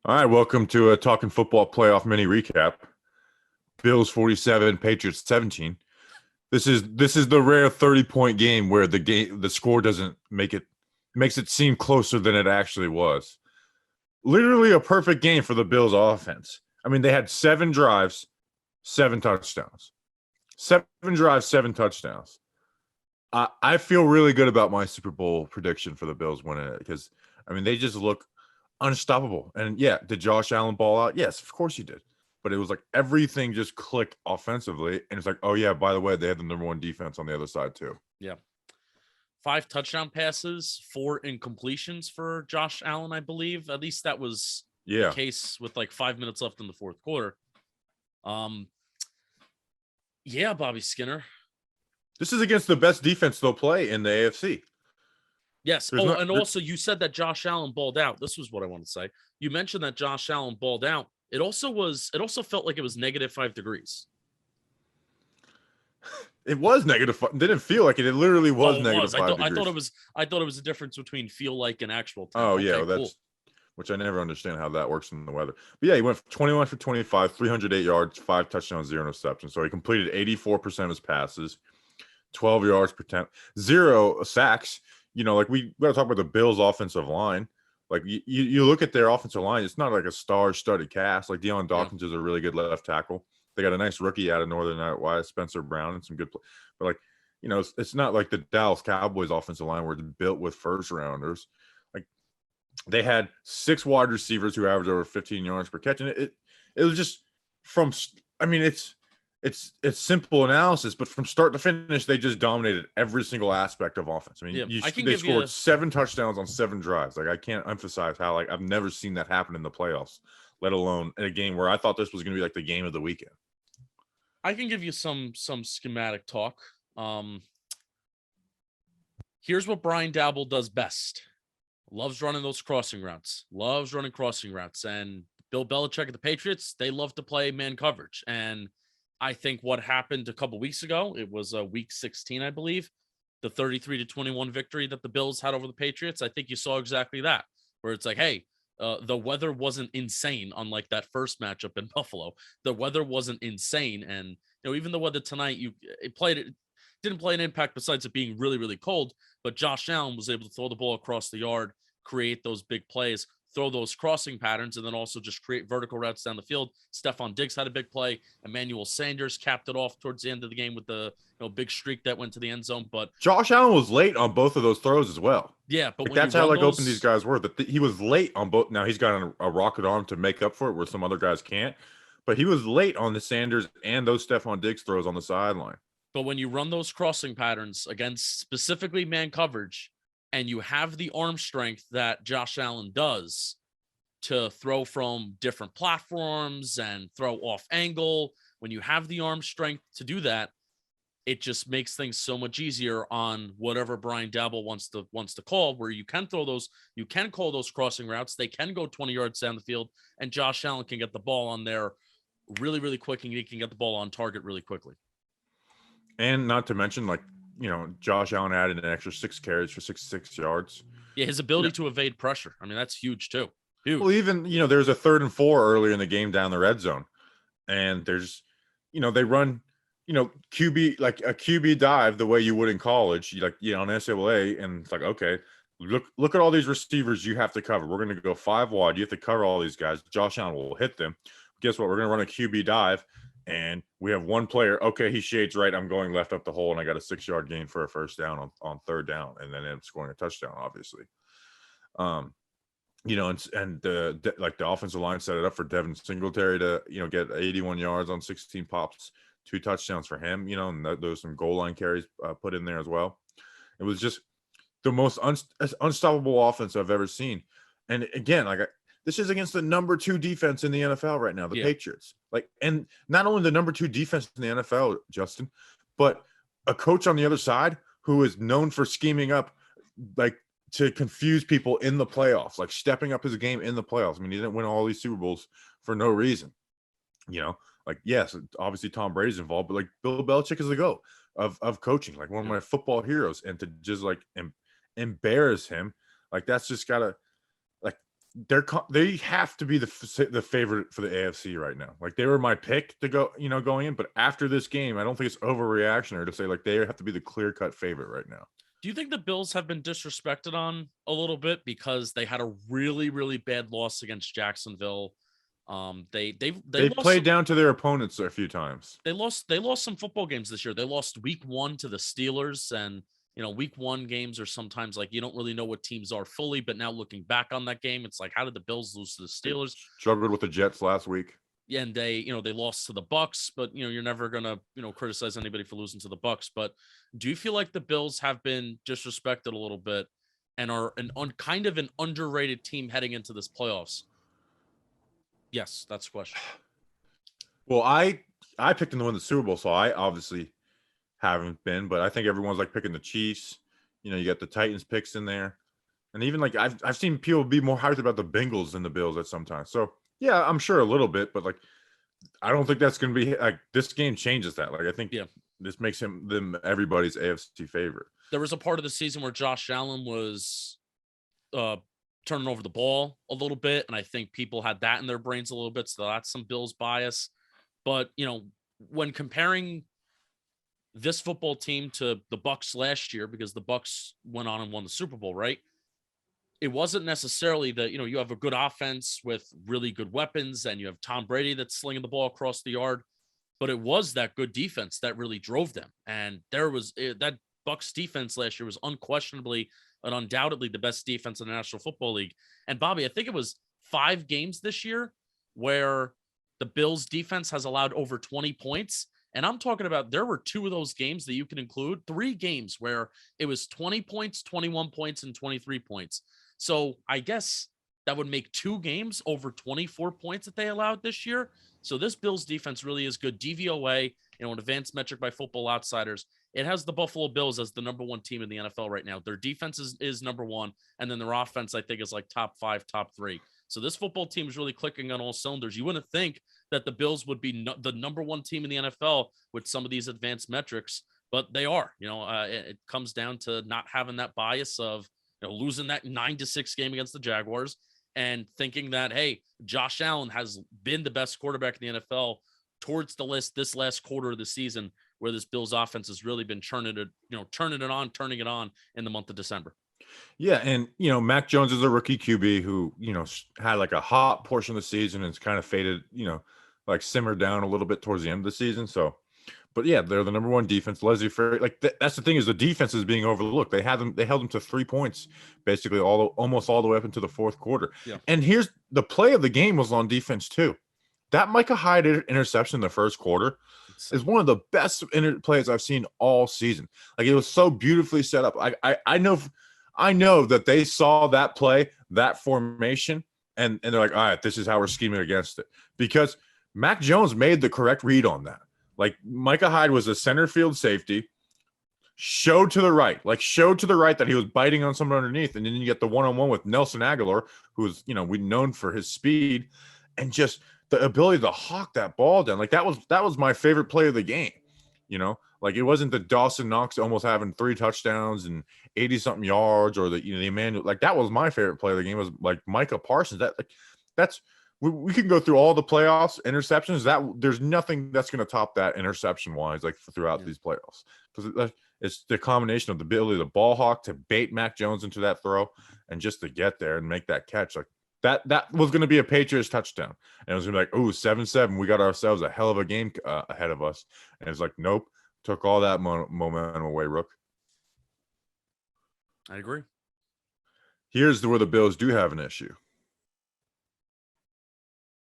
All right, welcome to a Talking Football playoff mini recap. Bills 47, Patriots 17. This is the rare 30-point game where the score doesn't makes it seem closer than it actually was. Literally a perfect game for the Bills offense. I mean, they had 7 drives, 7 touchdowns. 7 drives, 7 touchdowns. I feel really good about my Super Bowl prediction for the Bills winning it because I mean they just look unstoppable. And yeah, did Josh Allen ball out? Yes, of course he did. But it was like everything just clicked offensively. And it's like, oh yeah, by the way, they had the number one defense on the other side too. Yeah. 5 touchdown passes, 4 incompletions for Josh Allen, I believe. At least that was the case with like 5 minutes left in the fourth quarter. Yeah, Bobby Skinner. This is against the best defense they'll play in the AFC. Yes. Also you said that Josh Allen balled out. This was what I want to say. You mentioned that Josh Allen balled out. It also felt like it was -5 degrees. It was negative. It didn't feel like it. It literally was -5 degrees. I thought it was a difference between feel like and actual time. Oh, yeah. Well, that's which I never understand how that works in the weather. But yeah, he went 21 for 25, 308 yards, 5 touchdowns, 0 interceptions. So he completed 84% of his passes, 12 yards per attempt, 0 sacks. You know, like we got to talk about the Bills' offensive line. Like you look at their offensive line, it's not like a star-studded cast. Like Deion Dawkins is a really good left tackle. They got a nice rookie out of Northern Iowa, Spencer Brown, and some good play. But like, you know, it's not like the Dallas Cowboys offensive line where it's built with first rounders. Like they had 6 wide receivers who averaged over 15 yards per catch, and it was just from. I mean, it's simple analysis, but from start to finish, they just dominated every single aspect of offense. I mean, they scored 7 touchdowns on 7 drives. Like I can't emphasize how like I've never seen that happen in the playoffs, let alone in a game where I thought this was going to be like the game of the weekend. I can give you some schematic talk. Here's what Brian Daboll does best. Loves running those crossing routes. And Bill Belichick at the Patriots, they love to play man coverage. And I think what happened a couple weeks ago, it was week 16, I believe, the 33-21 victory that the Bills had over the Patriots. I think you saw exactly that, where it's like, hey, the weather wasn't insane, unlike that first matchup in Buffalo. The weather wasn't insane, and you know, even the weather tonight, it didn't play an impact besides it being really, really cold. But Josh Allen was able to throw the ball across the yard, create those big plays, throw those crossing patterns, and then also just create vertical routes down the field. Stephon Diggs had a big play. Emmanuel Sanders capped it off towards the end of the game with the big streak that went to the end zone. But Josh Allen was late on both of those throws as well. Yeah, but like that's how open these guys were. That he was late on both. Now he's got a rocket arm to make up for it, where some other guys can't. But he was late on the Sanders and those Stephon Diggs throws on the sideline. But when you run those crossing patterns against specifically man coverage, and you have the arm strength that Josh Allen does to throw from different platforms and throw off angle, when you have the arm strength to do that, it just makes things so much easier on whatever Brian Daboll wants to call, where you can call those crossing routes. They can go 20 yards down the field, and Josh Allen can get the ball on there really, really quick, and he can get the ball on target really quickly. And not to mention, like, you know, Josh Allen added an extra 6 carries for 66 yards. Yeah, his ability to evade pressure. I mean, that's huge too. Huge. Well, even, you know, there's a 3rd and 4 earlier in the game down the red zone. And there's, you know, they run, you know, QB, like a QB dive the way you would in college, like, you know, on NCAA. And it's like, okay, look at all these receivers you have to cover. We're going to go 5 wide. You have to cover all these guys. Josh Allen will hit them. Guess what? We're going to run a QB dive. And we have one player. Okay, he shades right. I'm going left up the hole, and I got a 6-yard gain for a first down on 3rd down, and then I'm scoring a touchdown, obviously. You know, and the offensive line set it up for Devin Singletary to, you know, get 81 yards on 16 pops, 2 touchdowns for him. You know, and there was some goal line carries put in there as well. It was just the most unstoppable offense I've ever seen. And again, like this is against the number 2 defense in the NFL right now, the Patriots. Like, and not only the number 2 defense in the NFL, Justin, but a coach on the other side who is known for scheming up, like, to confuse people in the playoffs, like stepping up his game in the playoffs. I mean, he didn't win all these Super Bowls for no reason. You know, like, yes, obviously Tom Brady's involved, but like Bill Belichick is the GOAT of coaching, like one of my football heroes, and to just like embarrass him, like that's just gotta. they have to be the favorite for the AFC right now. Like they were my pick to go, going in, but after this game, I don't think it's overreactionary to say like they have to be the clear-cut favorite right now. Do you think the Bills have been disrespected on a little bit because they had a really, really bad loss against Jacksonville? They lost played down to their opponents a few times. They lost some football games this year. They lost week 1 to the Steelers, and week 1 games are sometimes like you don't really know what teams are fully. But now looking back on that game, it's like, how did the Bills lose to the Steelers? Struggled with the Jets last week. Yeah, and they lost to the Bucks, but you're never gonna criticize anybody for losing to the Bucks. But do you feel like the Bills have been disrespected a little bit and are kind of an underrated team heading into this playoffs? Yes, that's the question. Well, I picked them to win the Super Bowl, so I obviously haven't been, but I think everyone's like picking the Chiefs. You got the Titans picks in there, and even like I've seen people be more hyped about the Bengals than the Bills at sometimes. So yeah, I'm sure a little bit, but like I don't think that's going to be like this game changes that. Like I think this makes them everybody's AFC favorite. There was a part of the season where Josh Allen was turning over the ball a little bit, and I think people had that in their brains a little bit, so that's some Bills bias. But when comparing this football team to the Bucks last year, because the Bucks went on and won the Super Bowl, right? It wasn't necessarily that, you have a good offense with really good weapons and you have Tom Brady that's slinging the ball across the yard, but it was that good defense that really drove them. And that Bucks defense last year was unquestionably and undoubtedly the best defense in the National Football League. And Bobby, I think it was 5 games this year where the Bills defense has allowed over 20 points. And I'm talking about there were 2 of those games that you can include, 3 games where it was 20 points, 21 points, and 23 points. So I guess that would make 2 games over 24 points that they allowed this year. So this Bills defense really is good. DVOA, an advanced metric by Football Outsiders, it has the Buffalo Bills as the number 1 team in the NFL right now. Their defense is number 1, and then their offense, I think, is like top 5, top 3. So this football team is really clicking on all cylinders. You wouldn't think that the Bills would be the number 1 team in the NFL with some of these advanced metrics, but they are. It comes down to not having that bias of losing that 9-6 game against the Jaguars and thinking that, hey, Josh Allen has been the best quarterback in the NFL towards the list this last quarter of the season, where this Bills offense has really been turning it on in the month of December. Yeah, and Mac Jones is a rookie QB who had like a hot portion of the season and it's kind of faded, like simmered down a little bit towards the end of the season. So, but yeah, they're the number 1 defense. Leslie Ferry, like that's the thing, is the defense is being overlooked. They held them to 3 points basically almost all the way up into the fourth quarter. Yeah. And here's the play of the game was on defense too. That Micah Hyde interception in the first quarter is one of the best plays I've seen all season. Like it was so beautifully set up. I know that they saw that play, that formation, and they're like, all right, this is how we're scheming against it. Because Mac Jones made the correct read on that. Like Micah Hyde was a center field safety, showed to the right that he was biting on someone underneath. And then you get the one-on-one with Nelson Aguilar, who's, we've known for his speed and just the ability to hawk that ball down. Like that was my favorite play of the game. Like it wasn't the Dawson Knox almost having 3 touchdowns and 80 something yards, or the Emmanuel. Like that was my favorite play of the game, was like Micah Parsons. We can go through all the playoffs interceptions. That there's nothing that's going to top that interception wise, like throughout these playoffs, because it's the combination of the ability of the ball hawk to bait Mac Jones into that throw and just to get there and make that catch. Like that was going to be a Patriots touchdown, and it was going to be like, oh, 7-7. We got ourselves a hell of a game ahead of us, and it's like, nope, took all that momentum away, Rook. I agree. Here's where the Bills do have an issue.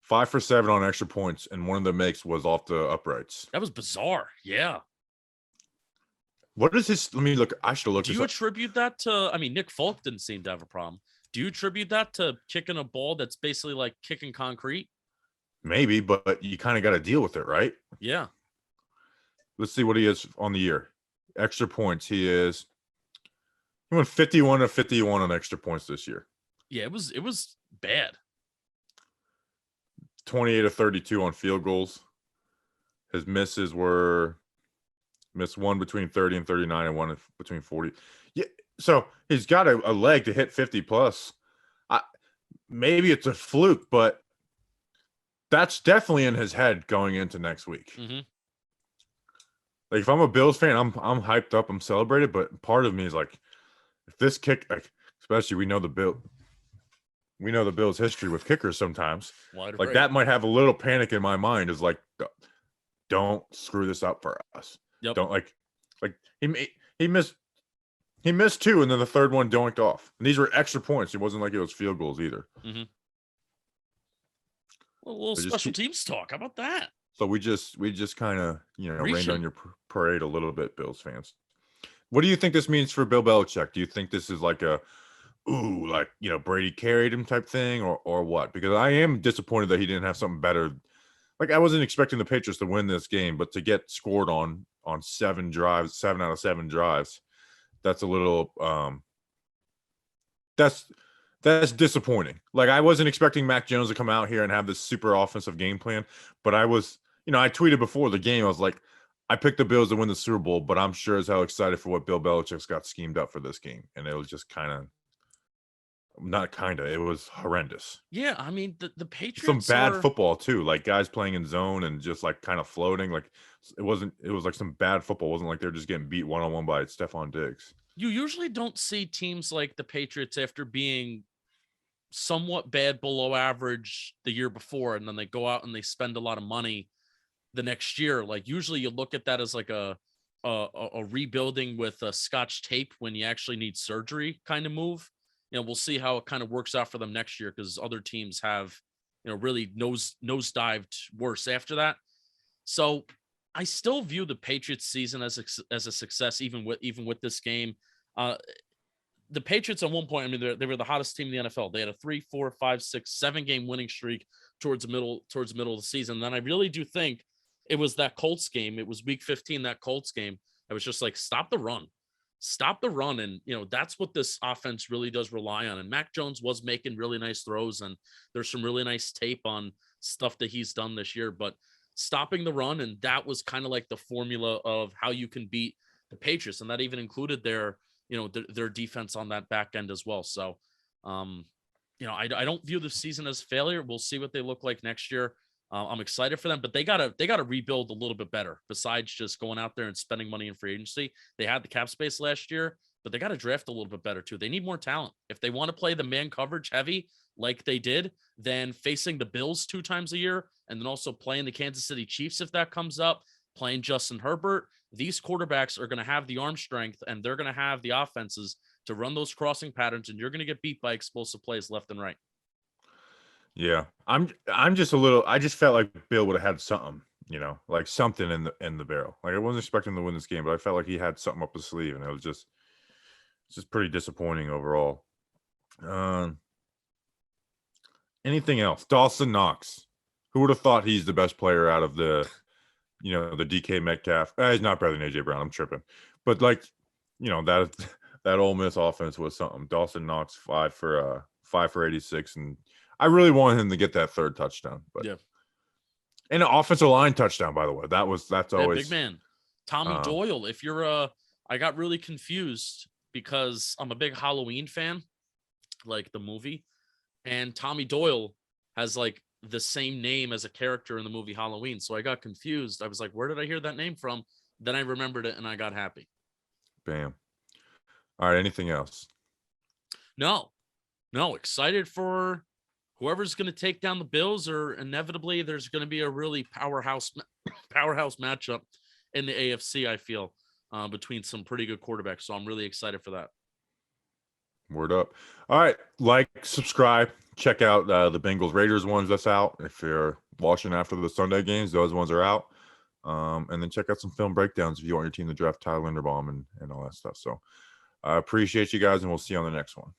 5 for 7 on extra points, and one of the makes was off the uprights. That was bizarre. Yeah. What is his? Let me look. I should look. Do you attribute that to? I mean, Nick Folk didn't seem to have a problem. Do you attribute that to kicking a ball that's basically like kicking concrete? Maybe, but you kind of got to deal with it, right? Yeah. Let's see what he is on the year. Extra points. He went 51 of 51 on extra points this year. Yeah, it was bad. 28 of 32 on field goals. His misses were missed 1 between 30 and 39 and 1 between 40. Yeah, so he's got a leg to hit 50 plus. maybe it's a fluke, but that's definitely in his head going into next week. Mm-hmm. Like if I'm a Bills fan, I'm hyped up, I'm celebrated, but part of me is like, if this kick, like, especially we know the Bills' history with kickers sometimes. Wide Like right. that might have a little panic in my mind. Is like, don't screw this up for us. Yep. Don't like he missed two, and then the third one doinked off. And these were extra points. It wasn't like it was field goals either. Mm-hmm. Well, a little special teams talk. How about that? So we just kind of rained on your parade a little bit, Bills fans. What do you think this means for Bill Belichick? Do you think this is like Brady carried him type thing, or what? Because I am disappointed that he didn't have something better. Like I wasn't expecting the Patriots to win this game, but to get scored on 7 out of 7 drives, that's a little that's disappointing. Like I wasn't expecting Mac Jones to come out here and have this super offensive game plan, but I was, I tweeted before the game, I was like, I picked the Bills to win the Super Bowl, but I'm sure as hell excited for what Bill Belichick's got schemed up for this game. And it was just it was horrendous. Yeah, I mean the Patriots, some bad football too, like guys playing in zone and just like kind of floating. Like it was like some bad football. It wasn't like they're just getting beat one-on-one by Stephon Diggs. You usually don't see teams like the Patriots after being somewhat bad below average the year before, and then they go out and they spend a lot of money the next year. Like usually you look at that as like a rebuilding with a scotch tape when you actually need surgery kind of move. We'll see how it kind of works out for them next year, because other teams have, really nosedived worse after that. So I still view the Patriots season as a success, even with this game. The Patriots at one point, I mean, they were the hottest team in the NFL. They had a 3, 4, 5, 6, 7 game winning streak towards the middle of the season. And then I really do think it was that Colts game. It was week 15, that Colts game. I was just like, stop the run. And that's what this offense really does rely on. And Mac Jones was making really nice throws, and there's some really nice tape on stuff that he's done this year, but stopping the run, and that was kind of like the formula of how you can beat the Patriots, and that even included their defense on that back end as well. So I don't view the season as failure. We'll see what they look like next year. I'm excited for them, but they gotta rebuild a little bit better. Besides just going out there and spending money in free agency, they had the cap space last year, but they got to draft a little bit better too. They need more talent if they want to play the man coverage heavy like they did. Then facing the Bills 2 times a year, and then also playing the Kansas City Chiefs if that comes up, playing Justin Herbert. These quarterbacks are going to have the arm strength, and they're going to have the offenses to run those crossing patterns, and you're going to get beat by explosive plays left and right. Yeah, I'm just I just felt like Bill would have had something, like something in the barrel. Like I wasn't expecting to win this game, but I felt like he had something up his sleeve, and it was just pretty disappointing overall. Anything else? Dawson Knox. Who would have thought he's the best player out of the DK Metcalf? He's not better than AJ Brown. I'm tripping, but like, that Ole Miss offense was something. Dawson Knox 5 for 86, and I really wanted him to get that 3rd touchdown, but yeah. And an offensive line touchdown, by the way. That's always big man. Tommy Doyle. If you're I got really confused because I'm a big Halloween fan, like the movie, and Tommy Doyle has like the same name as a character in the movie Halloween. So I got confused. I was like, where did I hear that name from? Then I remembered it and I got happy. Bam. All right. Anything else? No. Excited for whoever's going to take down the Bills, or inevitably there's going to be a really powerhouse matchup in the AFC, I feel, between some pretty good quarterbacks. So I'm really excited for that. Word up. All right. Like, subscribe, check out the Bengals Raiders ones that's out. If you're watching after the Sunday games, those ones are out. And then check out some film breakdowns if you want your team to draft Tyler Linderbaum and all that stuff. So I appreciate you guys, and we'll see you on the next one.